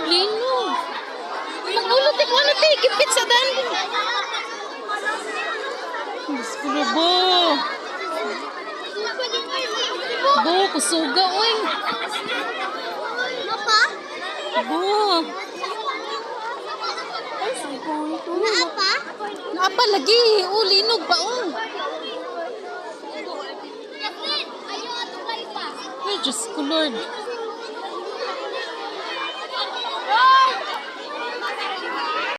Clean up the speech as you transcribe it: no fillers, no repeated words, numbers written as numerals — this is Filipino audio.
Lino. Magulot ko ano ti kipit sa dan. Bo. Bo, kusuga oy. Apa? Bo. Naapa? Apa lagi? Linog ba oh. Ay, Diyos ko Lord.